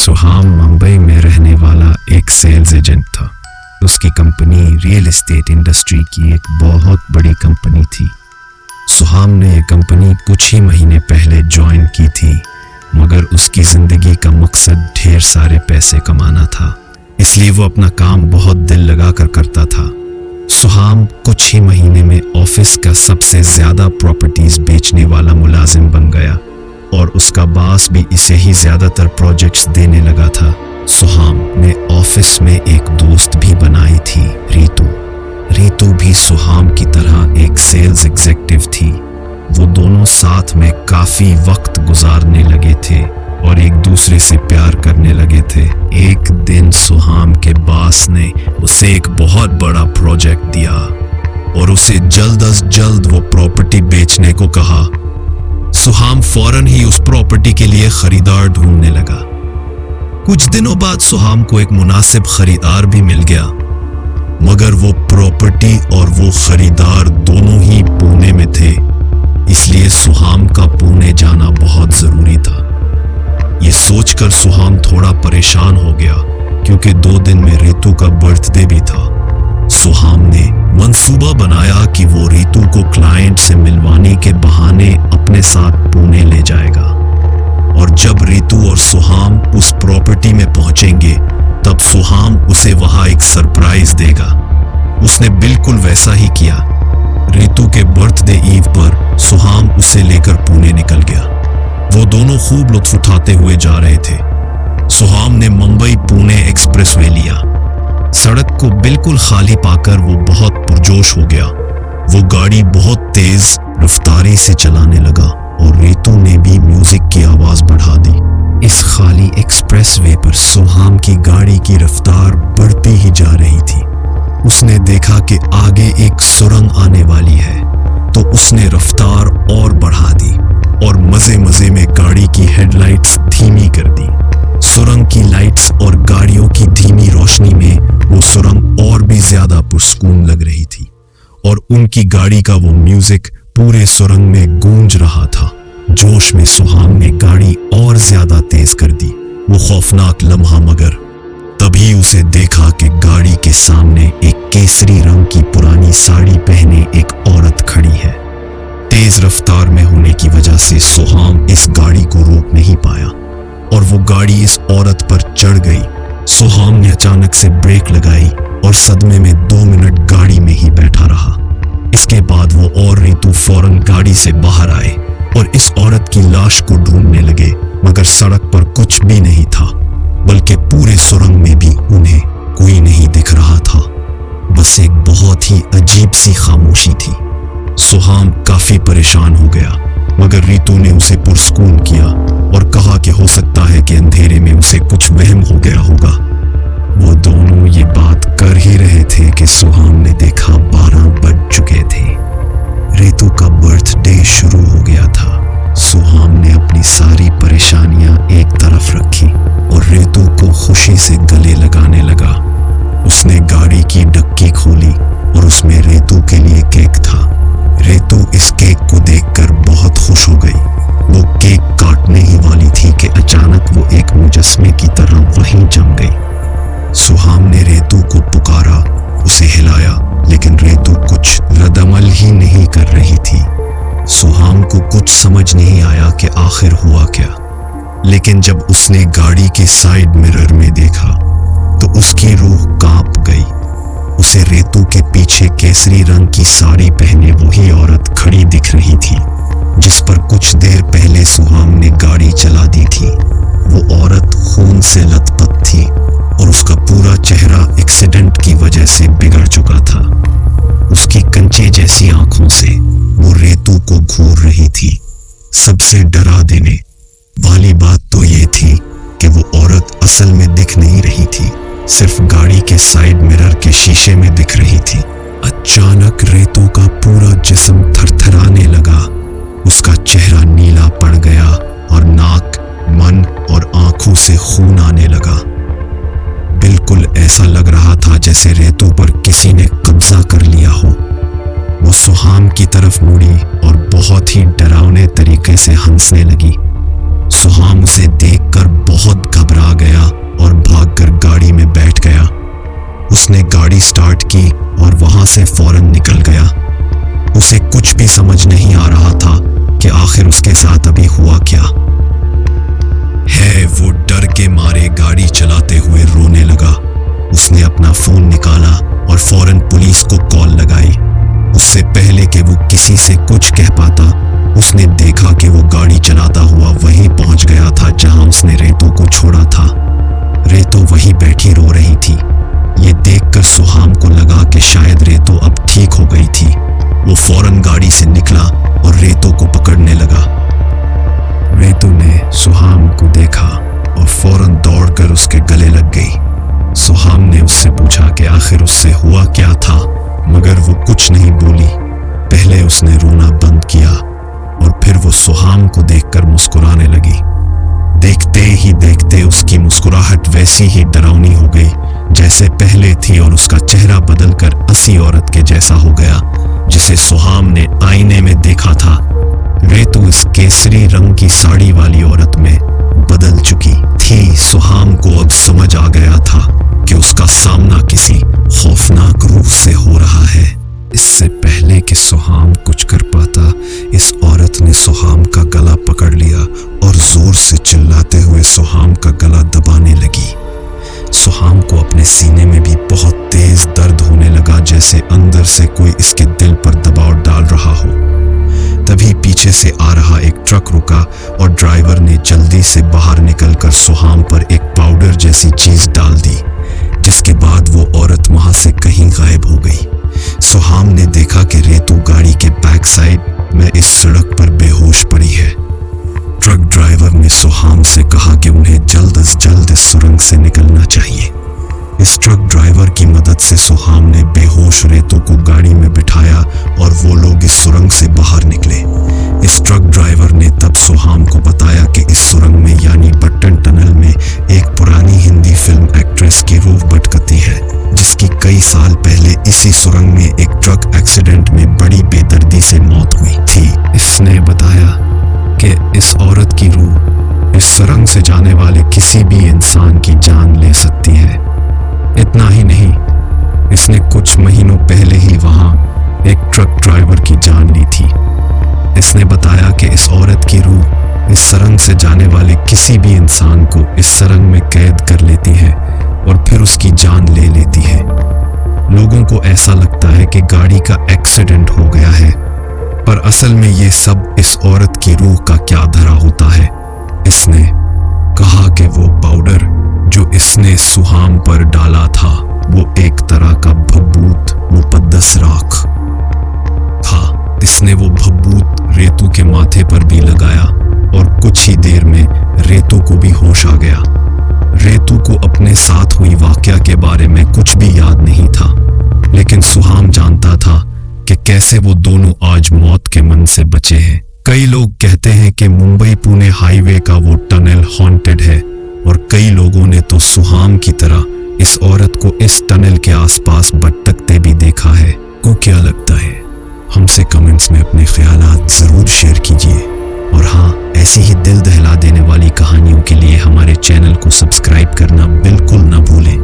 सुहाम मुंबई में रहने वाला एक सेल्स एजेंट था। उसकी कंपनी रियल एस्टेट इंडस्ट्री की एक बहुत बड़ी कंपनी थी। सुहाम ने ये कंपनी कुछ ही महीने पहले ज्वाइन की थी, मगर उसकी जिंदगी का मकसद ढेर सारे पैसे कमाना था, इसलिए वो अपना काम बहुत दिल लगाकर करता था। सुहाम कुछ ही महीने में ऑफिस का सबसे ज्यादा प्रॉपर्टीज बेचने वाला मुलाजिम बन गया और उसका बॉस भी इसे ही ज्यादातर प्रोजेक्ट्स देने लगा था। सुहाम ने ऑफिस में एक दोस्त भी बनाई थी, रीतू। रीतू भी सुहाम की तरह एक सेल्स एग्जीक्यूटिव थी। वो दोनों साथ में काफी वक्त गुजारने लगे थे और एक दूसरे से प्यार करने लगे थे। एक दिन सुहाम के बॉस ने उसे एक बहुत बड़ा प्रोजेक्ट दिया और उसे जल्द अज जल्द वो प्रॉपर्टी बेचने को कहा। सुहाम फौरन ही उस प्रॉपर्टी के लिए खरीदार ढूंढने लगा। कुछ दिनों बाद सुहाम को एक मुनासिब खरीदार भी मिल गया, मगर वो प्रॉपर्टी और वो खरीदार दोनों ही पुणे में थे, इसलिए सुहाम का पुणे जाना बहुत जरूरी था। ये सोचकर सुहाम थोड़ा परेशान हो गया, क्योंकि 2 दिन में रीतू का बर्थडे भी था। सुहाम ने मंसूबा बनाया कि वो रीतू को क्लाइंट से मिलवाने के बहाने अपने साथ पुणे ले जाएगा, और जब रीतू और सुहाम उस प्रॉपर्टी में पहुंचेंगे तब सुहाम उसे वहां एक सरप्राइज देगा। उसने बिल्कुल वैसा ही किया। रीतू के बर्थडे ईव पर सुहाम उसे लेकर पुणे निकल गया। वो दोनों खूब लुत्फ उठाते हुए जा रहे थे। सुहाम ने मुंबई पुणे एक्सप्रेसवे लिया। सड़क को बिल्कुल खाली पाकर वो बहुत पुरजोश हो गया। वो गाड़ी बहुत तेज रफ्तारी से चलाने लगा और रीतू ने भी म्यूजिक की आवाज बढ़ा दी। इस खाली एक्सप्रेसवे पर सुहाम की गाड़ी की रफ्तार बढ़ती ही जा रही थी। उसने देखा कि आगे एक सुरंग आने वाली है, तो उसने रफ्तार और बढ़ा दी और मजे मजे में गाड़ी की हेडलाइट्स धीमी कर दी। सुरंग की लाइट्स और गाड़ियों की धीमी रोशनी में वो सुरंग और भी ज्यादा पुरस्कून लग रही थी, और उनकी गाड़ी का वो म्यूजिक पूरे सुरंग में गूंज रहा था। जोश में सुहाम ने गाड़ी और ज्यादा तेज कर दी। वो खौफनाक लम्हा, मगर तभी उसे देखा कि गाड़ी के सामने एक केसरी रंग की पुरानी साड़ी पहने एक औरत खड़ी है। तेज रफ्तार में होने की वजह से सुहाम इस गाड़ी को रोक नहीं पाया और वो गाड़ी इस औरत पर चढ़ गई। सुहाम ने अचानक से ब्रेक लगाई और सदमे में 2 मिनट गाड़ी में ही बैठा रहा। इसके बाद वो और रीतू फौरन गाड़ी से बाहर आए और इस औरत की लाश को ढूंढने लगे, मगर सड़क पर कुछ भी नहीं था, बल्कि पूरे सुरंग में भी उन्हें कोई नहीं दिख रहा था। बस एक बहुत ही अजीब सी खामोशी थी। सुहाम काफी परेशान हो गया, मगर रीतू ने उसे पुरस्कून किया और कहा कि हो सकता है कि अंधेरे में उसे कुछ वहम हो गया होगा। वो दोनों ये बात कर ही रहे थे कि सुहाम ने देखा 12 बज चुके थे। रीतू का बर्थडे शुरू हो गया था। सुहाम ने अपनी सारी परेशानियां एक तरफ रखी और रीतू को खुशी से गले लगाने लगा। उसने गाड़ी की डिक्की खोली और उसमें रीतू के लिए केक था। रीतू इस केक को देखकर बहुत खुश हो गई। वो केक काटने ही वाली थी कि अचानक वो एक मुजस्मे की तरह वहीं जम गई। सुहाम ने रीतू को पुकारा, उसे हिलाया, लेकिन रीतू कुछ रदअमल ही नहीं कर रही थी। सुहाम को कुछ समझ नहीं आया कि आखिर हुआ क्या, लेकिन जब उसने गाड़ी के साइड मिरर में देखा तो उसकी रूह कांप गई। उसे रीतू के पीछे केसरी रंग की साड़ी पहने वही औरत खड़ी दिख रही थी, जिस पर कुछ देर पहले सुहाम ने गाड़ी चला दी थी। वो औरत खून से लथपथ थी और उसका पूरा चेहरा एक्सीडेंट की वजह से बिगड़ चुका था। उसकी कंचे जैसी आंखों से वो रीतू को घूर रही थी। सबसे डरा देने वाली बात तो ये थी कि वो औरत असल में दिख नहीं रही थी, सिर्फ गाड़ी के साइड मिरर के शीशे में दिख रही थी। अचानक रीतू का पूरा जिस्म थरथराने लगा। उसका चेहरा नीला पड़ गया और नाक, मन और आंखों से खून आने लगा। बिल्कुल ऐसा लग रहा था जैसे रीतू पर किसी ने कब्जा कर लिया हो। वो सुहाम की तरफ मुड़ी और बहुत ही डरावने तरीके से हंसने लगी। सुहाम उसे देखकर बहुत घबरा गया उसने गाड़ी स्टार्ट की और वहां से फौरन निकल गया। उसे कुछ भी समझ नहीं आ रहा था कि आखिर उसके साथ अभी हुआ क्या है। वो डर के मारे गाड़ी चलाते हुए रोने लगा। उसने अपना फोन निकाला और फौरन पुलिस को कॉल लगाई। उससे पहले कि वो किसी से कुछ कह पाता, उसने देखा कि वो गाड़ी चलाता हुआ वहीं पहुंच गया था जहां उसने रेतू को छोड़ा था। रेतू वहीं बैठी रो रही थी। ये देखकर सुहाम को लगा कि शायद रेतू अब ठीक हो गई थी। वो फौरन गाड़ी से निकला और रेतू को पकड़ने लगा। रेतू ने सुहाम को देखा और फौरन दौड़कर उसके गले लग गई। सुहाम ने उससे पूछा कि आखिर उससे हुआ क्या था, मगर वो कुछ नहीं बोली। पहले उसने रोना बंद किया और फिर वो सुहाम को देखकर मुस्कुराने लगी। देखते ही देखते उसकी मुस्कुराहट वैसी ही डरावनी हो गई जैसे पहले थी और उसका चेहरा बदलकर असी औरत के जैसा हो गया जिसे सुहाम ने आईने में देखा था। रेतू इस केसरी रंग की साड़ी वाली औरत में बदल चुकी थी। सुहाम को अब समझ आ गया था कि उसका सामना किसी खौफनाक रूह से हो रहा है। इससे पहले कि सुहाम कुछ कर पाता, इस औरत ने सुहाम का गला पकड़ लिया और जोर से चिल्लाते हुए सुहाम का गला दबाने लगी। सुहाम को अपने सीने में भी बहुत तेज दर्द होने लगा, जैसे अंदर से कोई इसके दिल पर दबाव डाल रहा हो। तभी पीछे से आ रहा एक ट्रक रुका और ड्राइवर ने जल्दी से बाहर निकलकर सुहाम पर एक पाउडर जैसी चीज डाल दी, जिसके बाद वो औरत वहां से कहीं गायब हो गई। सुहाम ने देखा कि रेतू गाड़ी के बैक साइड में इस सड़क पर बेहोश पड़ी है। ट्रक ड्राइवर ने सुहाम से कहा कि उन्हें जल्द से जल्द इस सुरंग से निकलना चाहिए। इस ट्रक ड्राइवर की मदद से सुहाम ने बेहोश रेतू को गाड़ी में बिठाया और वो लोग इस सुरंग से बाहर निकले। इस ट्रक ड्राइवर ने तब सुहाम को बताया कि इस सुरंग में यानी बट्टन टनल में एक पुरानी हिंदी फिल्म एक्ट्रेस की रूह भटकती है, जिसकी कई साल पहले इसी सुरंग में एक ट्रक एक्सीडेंट में बड़ी बेदर्दी से मौत हुई थी। इसने बताया कि इस औरत की रूह इस सुरंग से जाने वाले किसी भी इंसान की जान ले सकती है। इतना ही नहीं, इसने कुछ महीनों पहले ही वहां एक ट्रक ड्राइवर की जान ली थी। इसने बताया कि इस औरत की रूह इस सुरंग से जाने वाले किसी भी इंसान को इस सुरंग में कैद कर लेती है और फिर उसकी जान ले लेती है। लोगों को ऐसा लगता है कि गाड़ी का एक्सीडेंट हो गया है, पर असल में ये सब इस औरत की रूह का क्या धरा होता है। इसने कहा कि वो पाउडर जो इसने सुहाम पर डाला था वो एक तरह का भभूत मुकद्दस राख था। इसने वो भभूत रेतू के माथे पर भी लगाया और कुछ ही देर में रेतू को भी होश आ गया। रेतू को अपने साथ हुई वाकया के बारे में कुछ भी याद नहीं था, लेकिन सुहाम जानता था कि कैसे वो दोनों आज मौत के मन से बचे हैं। कई लोग कहते हैं कि मुंबई पुणे हाईवे का वो टनल हॉन्टेड है और कई लोगों ने तो सुहाम की तरह इस औरत को इस टनल के आसपास भटकते भी देखा है। को क्या लगता है? हमसे कमेंट्स में अपने ख्यालात जरूर शेयर कीजिए और हाँ, ऐसी ही दिल दहला देने वाली कहानियों के लिए हमारे चैनल को सब्सक्राइब करना बिल्कुल ना भूलें।